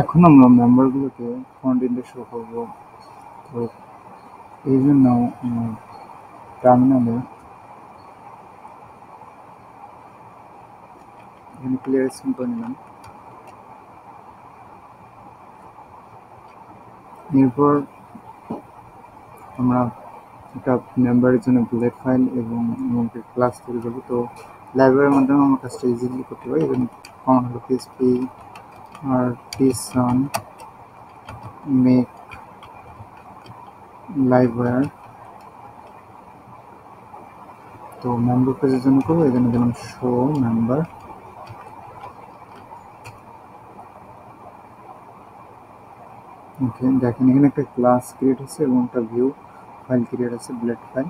এখন আমরা মেম্বারগুলোকে ফ্রন্ট এন্ডে শো করবো। তো এই জন্য টার্মিনালে এখানে ক্লিয়ার স্ক্রিন করে নিলাম। এরপর আমরা একটা মেম্বারের জন্য বুলেট ফাইল এবং ক্লাস তৈরি করবো। তো লাইব্রেরির মাধ্যমে আমরা কাজটা ইজিলি করতে পারি। এবং কমান্ড হলো পিএসপি আর টিসন মেক লাইব্রেরি। তো মেম্বার পেজের জন্য করবো, এখানে দিলাম শো মেম্বার। ওকে, দেখেন এখানে একটা ক্লাস ক্রিয়েট হচ্ছে এবং একটা ভিউ ফাইল ক্রিয়েট আছে, বুলেট ফাইল।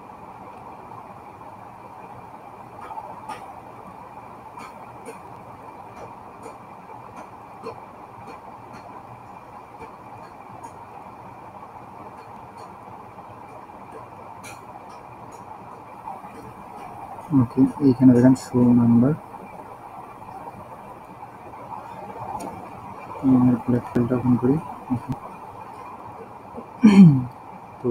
ওকে, এইখানে দেখেন শো মেম্বার, বুলেট ফাইলটা ওপেন করি। তো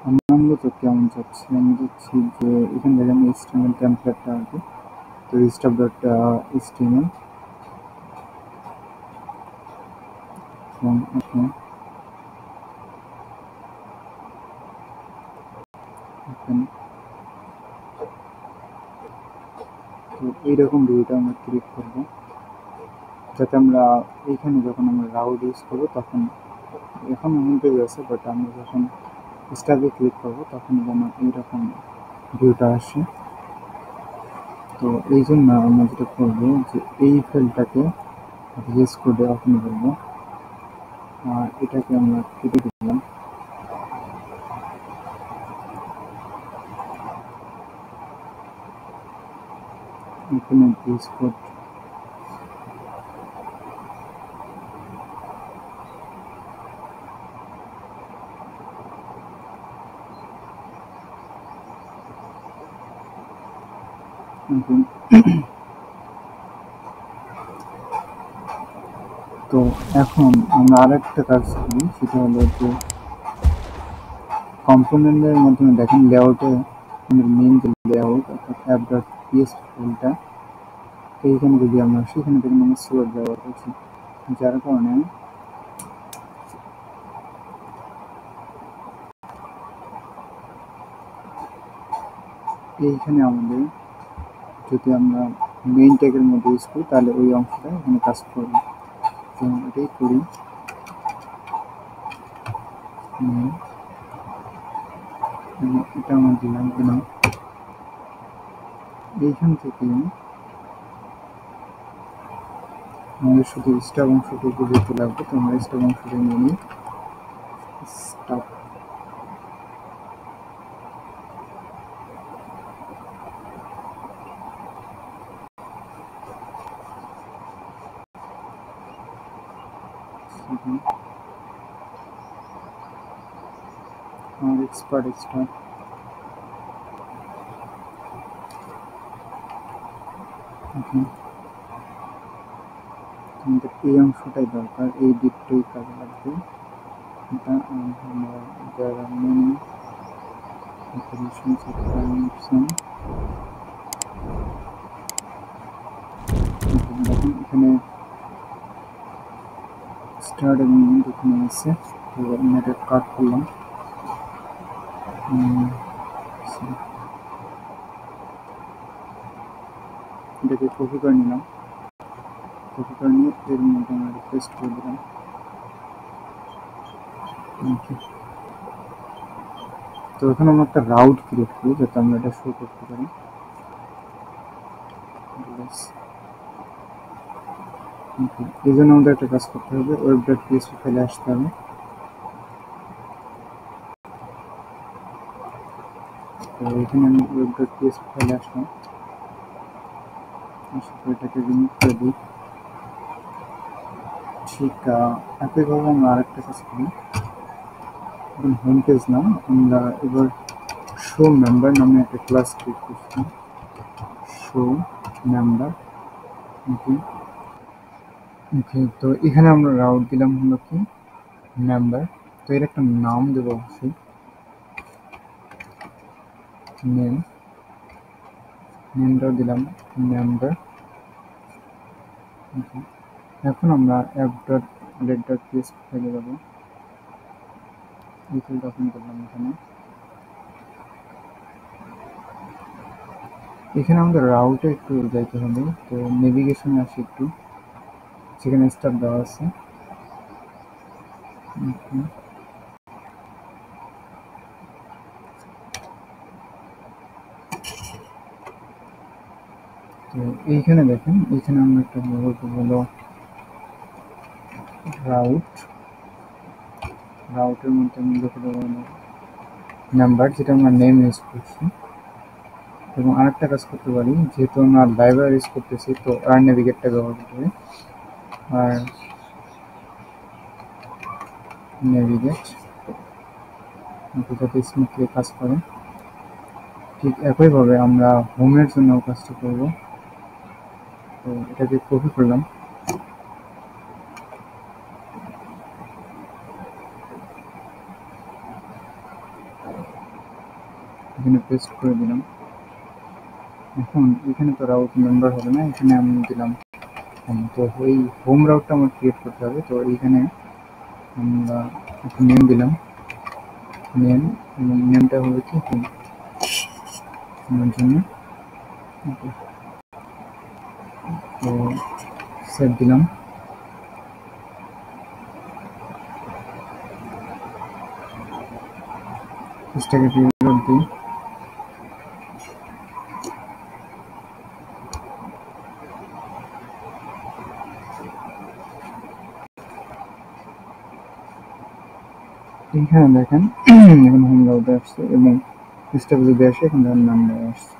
আমরা মূলত কেমন চাচ্ছি, আমি চাচ্ছি যে এখানে দেখেন HTML টেমপ্লেটটা আর কি। তো stuff.html এবং তো এইরকম ভিউটা আমরা ক্রিয়েট করবো, যাতে আমরা এইখানে যখন আমরা রাউড ইউজ করবো তখন, এখন হোম পেজ আছে বাট আমরা যখন স্টাফে ক্লিক করবো তখন যেন এইরকম ভিউটা আসে। তো এই জন্য আমরা যেটা করবো যে এই ফাইলটাকে ভিএস কোডে ওপেন করবো আর এটাকে আমরা কেটে দিলাম। এখানে ভিএস কোড তো এখন আমরা আরেকটা কাজ করি, সেটা হলো যে কম্পোনেন্টের মাধ্যমে দেখেন লেআউটে আমাদের মেইন যে লেআউট অর্থাৎ app.psp ফাইলটা, এইখানে যদি আমরা সেখানে দেখেন আমরা স্লোট ব্যবহার করছি, যার কারণে এইখানে আমাদের যদি আমরা মেইন ট্যাগের মধ্যে ইউজ করি তাহলে ওই অংশটা এখানে কাজ করবে। তো এটাই করি, এটা আমরা দিলাম কিনা এইখান থেকে আমাদের শুধু স্টাফ অংশটুকু যেতে লাগবে। তো আমরা স্টাফ অংশটা নিয়ে নিই, স্টাফ আমার এক্সপার্ট স্টাফ। আমাদের এই অংশটাই দরকার, এই ডিপটাই কাজে লাগবে। এটা যারা মেনু দেখুন এখানে স্টার্ট এবং এন্ড এখানে আছে। তো আমি এটা কাট করলাম, এটাকে কপি করে নিলাম, কপি করে নিয়ে এর মধ্যে আমরা পেস্ট করে দিলাম। তো এখানে আমরা একটা রাউট ক্রিয়েট করি যাতে আমরা এটা শো করতে পারি। এই জন্য আমাদের একটা কাজ করতে হবে, web.php ফাইলে আসতে হবে। তো এখানে আমি web.php ফাইলে আসলাম, এটাকে রিমুভ করে দিই। ঠিক একইভাবে আমরা আরেকটা কাজ করি, হোম পেজ নাম আমরা এবার শো মেম্বার নামে একটা ক্লাস ক্রিয়েট করছি, শো মেম্বার। ওকে, ওকে, তো এখানে আমরা রাউট দিলাম হলো কি মেম্বার, তো এর একটা নাম দেবো অবশ্যই, নেম, নেমটাও দিলাম মেম্বার। এখন আমরা app dot let dot PSP ফাইলে যাবো, এই ফাইলটা ওপেন করলাম। এখানে আমাদের রাউটে একটু যাইতে হবে, তো নেভিগেশনে আসি একটু, সেখানে স্টার দেওয়া আছে। তো এইখানে দেখেন, এইখানে আমরা একটা ব্যবহার করবো হলো রাউট, রাউটের মধ্যে আমি লিখে দেবো নাম্বার, যেটা আমরা নেম ইউজ করছি। এবং আরেকটা কাজ করতে পারি, যেহেতু আমরা লাইব্রেরি ইউজ করতেছি, তো আর নেভিগেটটা ব্যবহার করতে পারি, আর নেভিগেট যাতে স্মুথলি কাজ করে। ঠিক একইভাবে আমরা হোমের জন্য কাজটা করব। তো এটাকে কপি করলাম, এখানে পেস্ট করে দিলাম। এখন এখানে তো রাউট মেম্বার হবে না, এখানে আমি দিলাম হোম। তো ওই হোম রাউটটা আমার ক্রিয়েট করতে হবে। তো এইখানে আমরা একটা নেম দিলাম, নেম, এবং নেমটা হবে কি হোম আমার জন্য। তো সেভ দিলাম। পেজটাকে রিলোড দিই। এখানে দেখেন এখন হোম রাউটে আসছে, এবং স্টেপে যদি আসে এখন দেখেন নাম্বার আসছে।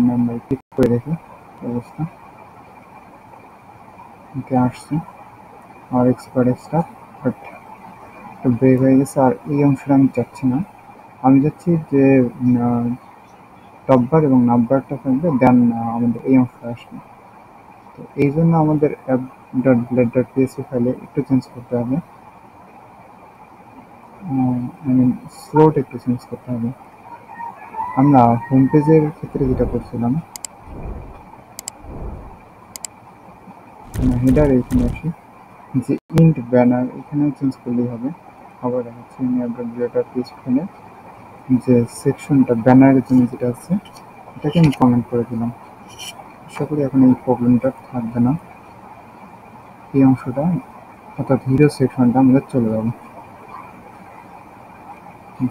নাম্বার ক্লিক করে দেখি অবস্থা, ওকে আসছে আর এক্সপার্ট স্টাফ, বাট ব্রেক হয়ে গেছে। আর এই অংশটা আমি চাচ্ছি না, আমি চাচ্ছি যে টপ বার এবং নাম্বারটা থাকবে, দেন আমাদের এই অংশটা আসবে। তো এই জন্য আমাদের app dot blade dot PSP ফাইলে একটু চেঞ্জ করতে হবে, আই মিন স্লোট একটু চেঞ্জ করতে হবে। আমরা হোম পেজের ক্ষেত্রে যেটা করছিলাম, হেডার এইখানে আসি, যে ইন্ট ব্যানার এখানে চেঞ্জ করলেই হবে। আবার দেখাচ্ছি আমি app dot blade dot PSP ফাইলে যে সেকশনটা ব্যানারের জন্য যেটা আছে, এটাকে আমি কমেন্ট করে দিলাম। আশা করি এখন এই প্রবলেমটা থাকবে না। এই অংশটা অর্থাৎ হিরো সেকশনটা আমাদের চলে যাবে,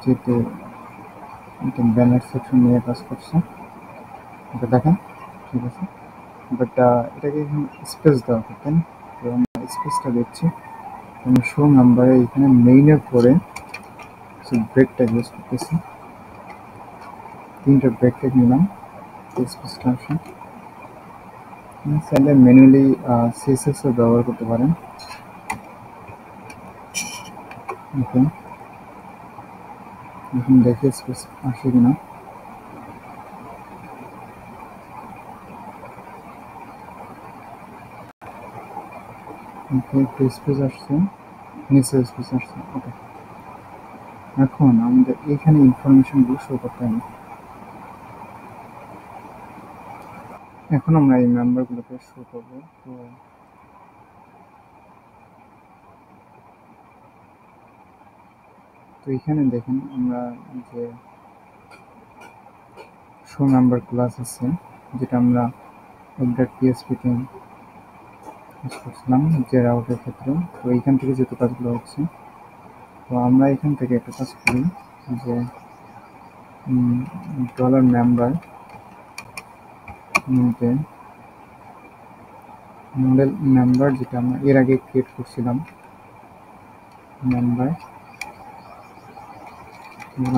যেহেতু এটা ব্যানার সেকশন নিয়ে কাজ করছে। এটা দেখেন ঠিক আছে, বাট এটাকে এখন স্পেস দেওয়া হবে, তাই না? তো আমরা স্পেসটা দিচ্ছি, আমি শো নাম্বারে এখানে মেইনের পরে ব্রেকটা ইউজ করতেছি, 3টে ব্রেক টেক নিলাম। স্পেসটা আসে, চাইলে ম্যানুয়ালি সিএসএসও ব্যবহার করতে পারেন। ওকে, এখন দেখি স্পেস আসে কিনা। ওকে, একটু স্পেস আসছে, নিচে স্পেস আসছে। ওকে, এখন আমাদের এখানে ইনফরমেশনগুলো শো করতে হবে। এখন আমরা এই মেম্বারগুলোকে শো করবো। তো এখানে দেখেন আমরা যে শো নাম্বার ক্লাস আছে, যেটা আমরা পিএসপিতে ইউজ করছিলাম যে রাউটের ক্ষেত্রে। তো এইখান থেকে যেহেতু কাজগুলো হচ্ছে, তো আমরা এখান থেকে একটা কাজ করি, যে ডলার মেম্বার মধ্যে মডেল মেম্বার, যেটা আমরা এর আগে ক্রিয়েট করছিলাম, মেম্বার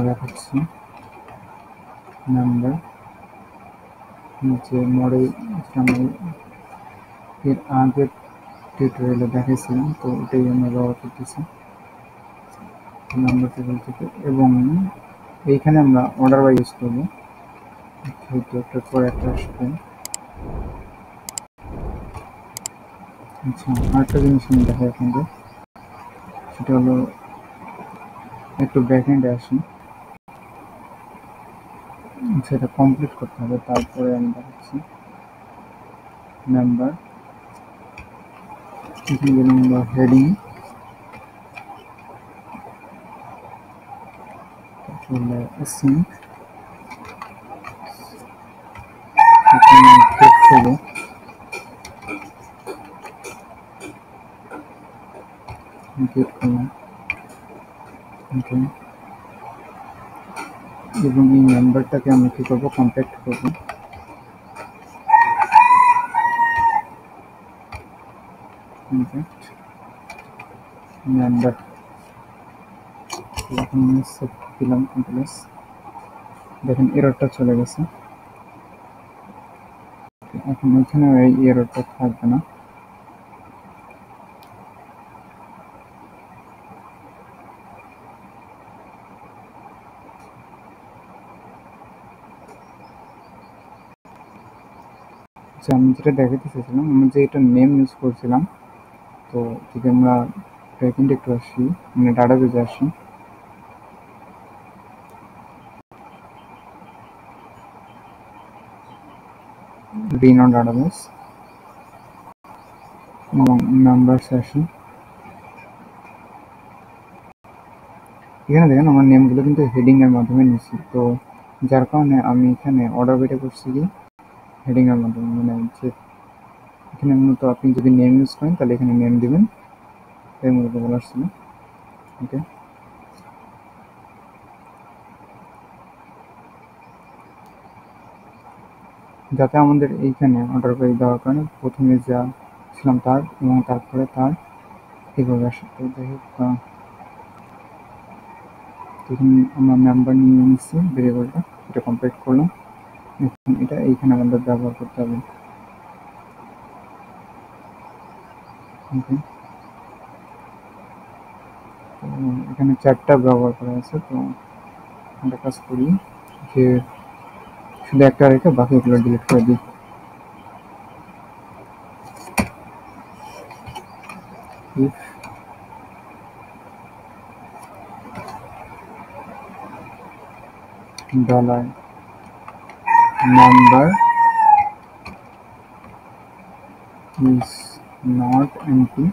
দেখাচ্ছি, মেম্বার যে মডেল, যেটা আমরা এর আগের টিউটোরিয়ালে দেখাইছিলাম, তো এটাই আমরা ব্যবহার করতেছি নাম্বার টেবিল থেকে। এবং এইখানে আমরা অর্ডার বাই ইউজ করবো, যেহেতু একটার পর একটা আসবে। আচ্ছা, আরেকটা জিনিস আমি দেখাই আপনাদের, সেটা হলো একটু ব্যাক এন্ডে আসি, সেটা কমপ্লিট করতে হবে, তারপরে আমি দেখাচ্ছি। নাম্বার, এখানে গেলাম আমরা হেডিং, তারপরে সিঙ্ক, এখানে ক্লিক করবো, ক্লিক করলাম, ওকে। এবং এই নাম্বারটাকে আমি কী করবো, কম্প্যাক্ট করবো, কম্প্যাক্ট নাম্বার, এখন সেভ দিলাম কন্টিনিউয়াস, দেখেন এররটা চলে গেছে। এখন এখানে এই এররটা থাকবে না। আচ্ছা, আমি যেটা দেখাতে চেয়েছিলাম, আমি যে এটা নেম ইউজ করছিলাম, তো যদি আমরা ব্যাকএন্ডে একটু আসি, মানে ডাটাবেজে আসি, রিনো ডাটাবেস এবং নাম্বারস আসি, এখানে দেখেন আমার নেমগুলো কিন্তু হেডিং এর মাধ্যমে নিচ্ছি, তো যার কারণে আমি এখানে অর্ডার বেটে করছি কি হেডিং এর মাধ্যমে, মানে যে এখানে মূলত আপনি যদি নেম ইউজ করেন তাহলে এখানে নেম দিবেন, তাই মূলত বলার ছিল। ওকে, যাতে আমাদের এইখানে অর্ডার করে দেওয়ার কারণে প্রথমে যা ছিলাম তার এবং তারপরে তার এইভাবে আসে। তো যাই হোক, তখন আমরা নাম্বার নিয়ে নিচ্ছি ভেরিয়েবলটা, এটা কমপ্লিট করলাম। এখন এটা এইখানে আমাদের ব্যবহার করতে হবে। ওকে, তো এখানে 4টা ব্যবহার করা আছে, তো একটা কাজ করি যে শুধু একটা রেখে বাকিগুলো ডিলিট করে দিই। If dollar number is not empty,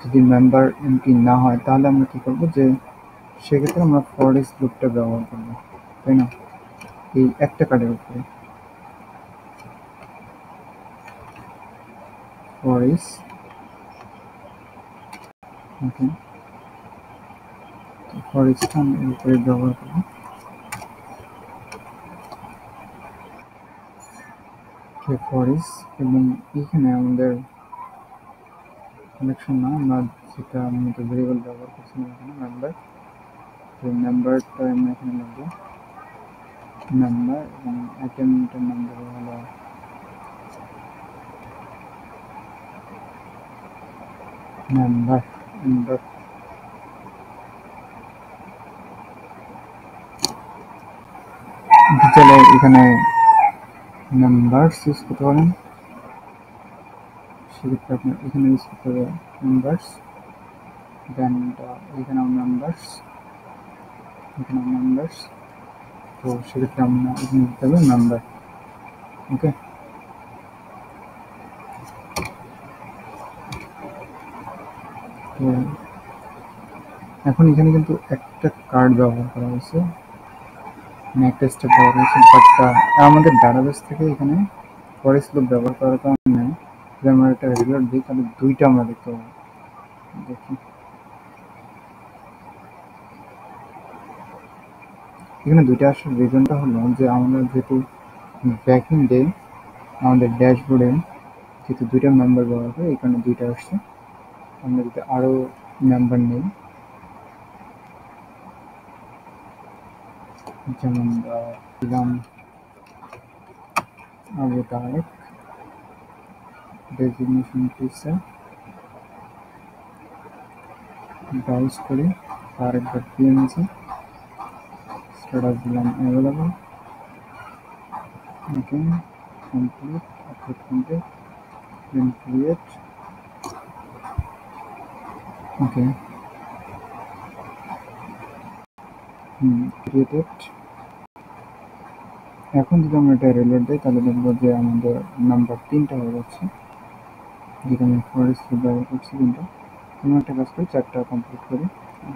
যদি মেম্বার এমটি না হয় তাহলে আমরা কী করবো, যে সেক্ষেত্রে আমরা ফর ইচ লুপটা ব্যবহার করবো, তাই না, এই একটা কার্ডের উপরে ফর ইচ। ওকে, তো ফর ইচটা আমি এর উপরে ব্যবহার করবো। ফর ইচ, এবং এইখানে আমাদের কালেকশন না, আমরা যেটা মূলত ভেরিয়েবল ব্যবহার করছিলাম এখানে মেম্বার, তো নাম্বারটা আমরা এখানে লিখবো নাম্বার, এবং আইটেমটার নাম্বার হলো নাম্বার নাম্বার। চলে এখানে নাম্বারস ইউজ করতে পারেন, সেক্ষেত্রে আপনার এখানে ইউজ করতে হবে নাম্বারস, দেন এখানেও নাম্বারস, এখানেও নাম্বারস, তো সেক্ষেত্রে আমরা এখানে দিতে হবে নাম্বার। ওকে, তো এখন এখানে কিন্তু একটা কার্ড ব্যবহার করা হয়েছে, মানে একটা স্টেপ ব্যবহার হয়েছে, বাট আমাদের ডাটাবেস থেকে এখানে ফরেস্ট লুপ ব্যবহার করার কারণে যদি আমরা একটা রেগুলার দিই তাহলে দুইটা আমরা দেখতে পাবো। দেখি এখানে দুইটা আসার রিজনটা হলো যে আমরা যেহেতু ব্যাকএন্ডে আমাদের ড্যাশবোর্ডে যেহেতু দুইটা মেম্বার ব্যবহার করে, এই কারণে দুইটা আসছে। আমরা যদি আরও মেম্বার নেই, যেমন দিলাম Abu Tareq, designation teacher, browse করি তারেক ডট পিএনজি, স্ট্যাটাস দিলাম available. Okay, complete, upload complete, then create. Okay, created. এখন যদি আমরা এটা রিলোড দিই তাহলে দেখবো যে আমাদের নাম্বার 3টা হয়ে যাচ্ছে, যেটা আমি ফরেস্ট ব্যবহার করছি 3টা। কোনো একটা কাজ করি 4টা কমপ্লিট করি,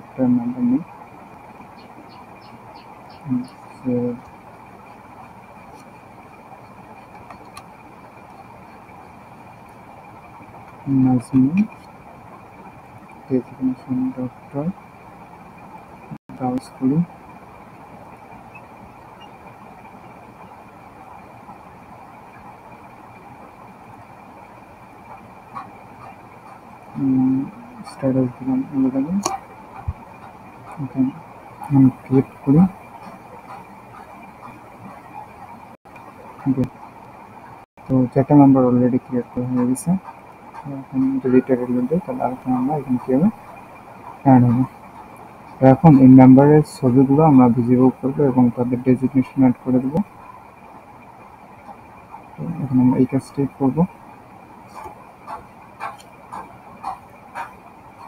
একটা নাম্বার নেই। নাজমি ডেজিগনেশন ডক্টর, ব্রাউজ করি। স্ট্যাটাস দিলাম আলাদা। ওকে, আমি ক্রিয়েট করি। ওকে, তো 4টা নাম্বার অলরেডি ক্রিয়েট করা হয়ে গেছে। এখন যদি এটা রিলোড দিই তাহলে আরেকটা নাম্বার এখানে কী হবে, অ্যাড হবে। তো এখন এই নাম্বারের ছবিগুলো আমরা ভিজিবল করবো এবং তাদের ডেজিগনেশন অ্যাড করে দেবো। তো এখন আমরা এই কাজটাই করবো।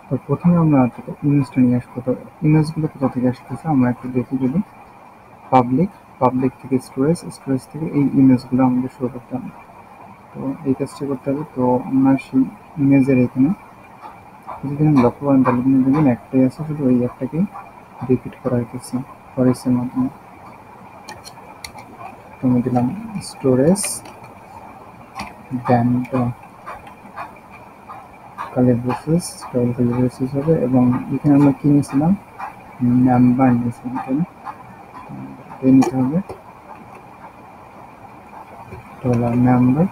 তো প্রথমে আমরা ইমেজটা নিয়ে আসবো। তো ইমেজগুলো কোথা থেকে আসতেছে আমরা একটু দেখি। যদি পাবলিক থেকে স্টোরেজ থেকে এই ইমেজগুলো আমাদের শো করতে হবে। তো এই কাজটা করতে হবে। তো আমরা সেই ইমেজের এখানে যদি আমি লক্ষ্য করেন তাহলে কিন্তু দেখবেন একটাই আছে, শুধু ওই একটাকেই রিপিট করা হইতেছে ফরেস্টের মাধ্যমে। তো আমি দিলাম স্টোরেজ ব্যান্ড কালি ব্রেসেস, ডবল কালি ব্রেসেস হবে। এবং এখানে আমরা কী নিয়েছিলাম, নাম্বার নিয়েছিলাম, তাই না? নিতে হবে ডলার নাম্বার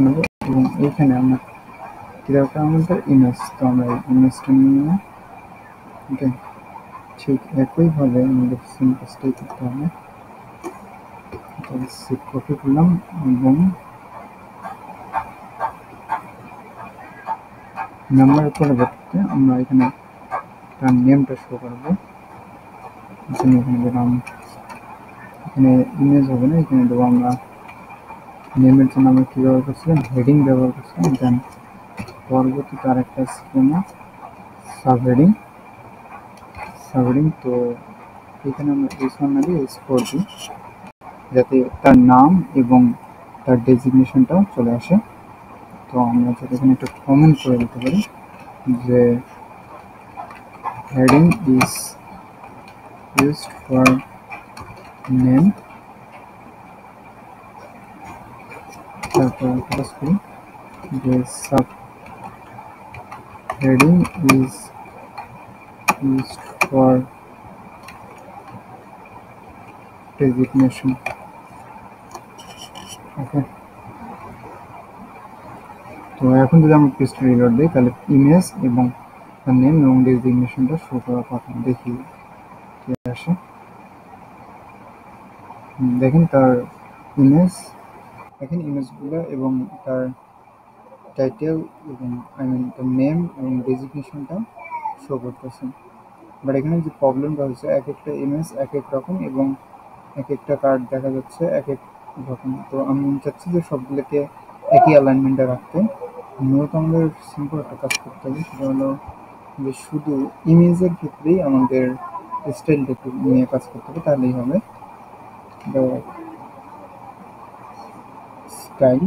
নেব। এবং এইখানে আমরা কী দরকার, আমাদের ইমেজ। তো আমরা এই ইমেজটা নিয়ে নিলাম। ওকে, ঠিক একইভাবে আমাদের সেম কাজটাই করতে হবে। কপি করলাম এবং নাম্বারের পরবর্তীতে আমরা এখানে তার নেমটা শো করবো। এখানে দিলাম, এখানে ইমেজ হবে না, এখানে দেবো আমরা নেমের জন্য আমরা কী ব্যবহার করছিলাম, হেডিং ব্যবহার করছিলাম। দেন পরবর্তীতে আরেকটা ছিল না, সাবহেডিং। তো এখানে আমরা S1 না দিয়ে S4 দিই, যাতে তার নাম এবং তার ডেজিগনেশনটাও চলে আসে। তো আমরা যাতে এখানে একটা কমেন্ট করে দিতে পারি যে heading is used for name, তারপর কাজ করি যে sub heading is used for designation. Okay, তো এখন যদি আমরা পেজটা রিলোড দিই তাহলে ইমেজ এবং তার নেম এবং ডেজিগনেশনটা শো করার কথা দেখি কি আসে। দেখেন তার ইমেজ, দেখেন ইমেজগুলো এবং তার টাইটেল এবং তার নেম এবং ডেজিগনেশনটা শো করতেছে। বাট এখানে যে প্রবলেমটা হচ্ছে, এক একটা ইমেজ এক এক রকম এবং এক একটা কার্ড দেখা যাচ্ছে এক এক রকম। তো আমি চাচ্ছি যে সবগুলোকে একই অ্যালাইনমেন্টে রাখতে। মূলত আমাদের সিম্পল একটা কাজ করতে হবে, সেটা হলো যে শুধু ইমেজের ক্ষেত্রেই আমাদের স্টাইলটা একটু নিয়ে কাজ করতে হবে, তাহলেই হবে। স্টাইল,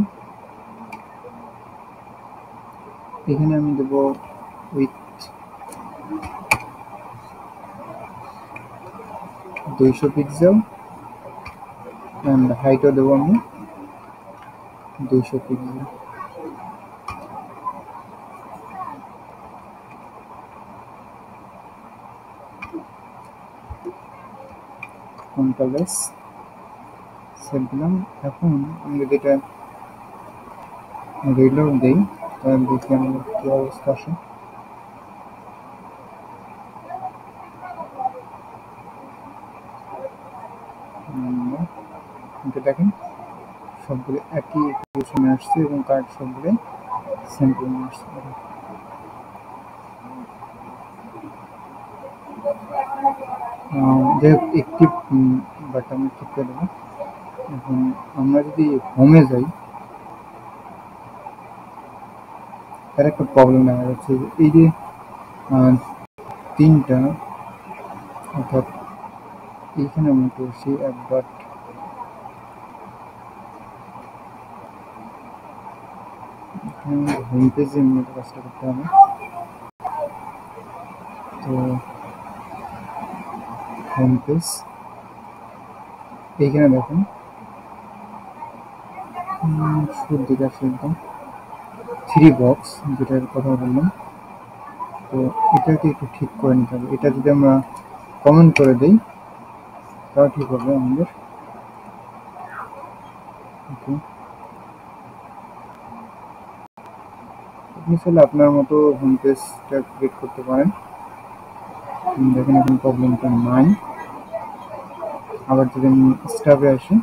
এখানে আমি দেবো উইথ 200 পিক্সেল অ্যান্ড হাইটও দেবো আমি 200 পিক্সেল। কন্ট্রোল-S সেভ দিলাম। এখন আমি যদি এটা রিলোড দিই তাহলে দেখি আমাদের কী অবস্থা আসে। দেখেন সবগুলো একই পজিশনে আসছে এবং কার্ড সবগুলো সেম পরিমাণে আসছে। যাই হোক একটি বাটন ক্লিক করে দেবো। এখন আমরা যদি হোমে যাই, তার একটা প্রবলেম দেখা যাচ্ছে যে এই যে তিনটা, অর্থাৎ এইখানে আমরা করছি একবার, হোম পেজে মূলত কাজটা করতে হবে। তো হোম পেজ, এইখানে দেখুন শুরুর দিকে আসছে একদম থ্রি বক্স যেটার কথা বললাম। তো এটাকে একটু ঠিক করে নিতে হবে। এটা যদি আমরা কমেন্ট করে দিই তাও ঠিক হবে আমাদের। ওকে, আপনি চাইলে আপনার মতো হোম পেজটা ক্রিয়েট করতে পারেন। দেখেন এখন প্রবলেমটা নাই। আবার যদি আমি স্টাফে আসি,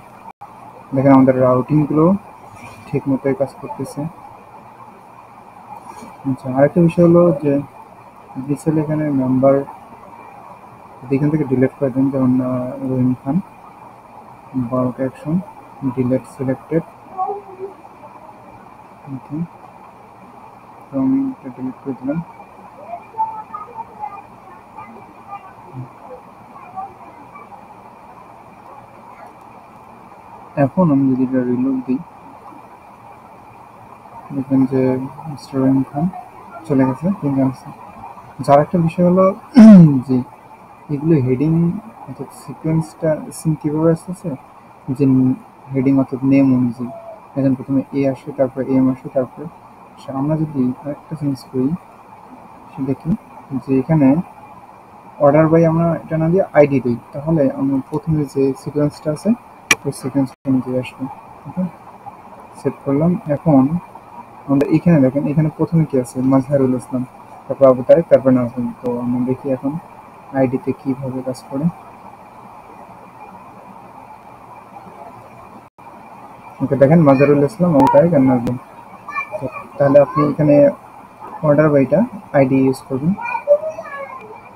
দেখেন আমাদের রাউটিংগুলো ঠিক মতোই কাজ করতেছে। আচ্ছা, আরেকটা বিষয় হলো যে ডিসেল এখানে নাম্বার এখান থেকে ডিলিট করে দেন, যেমন রহিম খান 12টা অ্যাকশন ডিলেট সিলেক্টেড। ওকে, তো আমি এটা ডিলিট করে দিলাম। এখন আমি যদি এটা রিলোড দিই, দেখবেন যে মিস্টার রহিম খান চলে গেছে, কিন্তু আসছে। যার একটা বিষয় হলো যে এগুলো হেডিং অর্থাৎ সিকোয়েন্সটা কীভাবে আসতেছে, যে হেডিং অর্থাৎ নেম অনুযায়ী। এখন প্রথমে এ আসে, তারপরে এম আসে, তারপরে আমরা যদি আরেকটা চেঞ্জ করি, সে দেখি যে এখানে অর্ডার বাই আমরা এটা না দিয়ে আইডি দিই, তাহলে আমরা প্রথমে যে সিকোয়েন্সটা আছে ওই সিকোয়েন্স অনুযায়ী আসবে। ওকে, সেট করলাম। এখন আমাদের এখানে দেখেন, এখানে প্রথমে কি আছে, মাজহারুল ইসলাম, তারপর আবু তারেক, তারপর নাজমুল। তো আমরা দেখি এখন আইডিতে কিভাবে কাজ করে। ওকে, দেখেন মাজহারুল ইসলাম, আবু তারেক আর নাজমুল। তো তাহলে আপনি এখানে অর্ডার বাইটা আইডি ইউজ করবেন।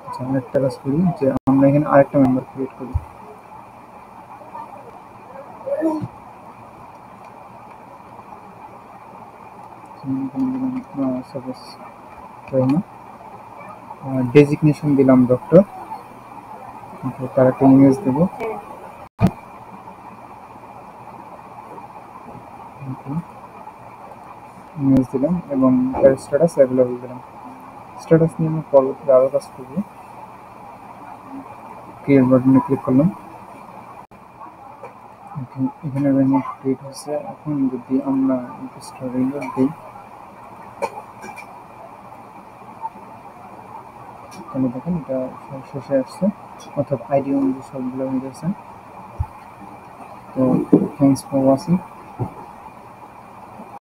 আচ্ছা, আরেকটা কাজ করি যে আমরা এখানে আরেকটা মেম্বার ক্রিয়েট করি। সাপোজ ডেজিগনেশন দিলাম ডক্টর, তার একটা ইমেজ দেবো। ইমেজ দিলাম এবং তার স্ট্যাটাস অ্যাভেলেবল দিলাম। স্ট্যাটাস নিয়ে আমি পরবর্তীতে আরও কাজ করবো। ক্রিয়েট বাটনে ক্লিক করলাম। এখানে রিমোট ক্রিয়েট হয়েছে। এখন যদি আমরা রিলোড দিই, তাহলে দেখেন এটা শেষে আসছে, অর্থাৎ আইডি অনুযায়ী সবগুলো হয়ে গেছে। তো থ্যাংকস ফর ওয়াচিং।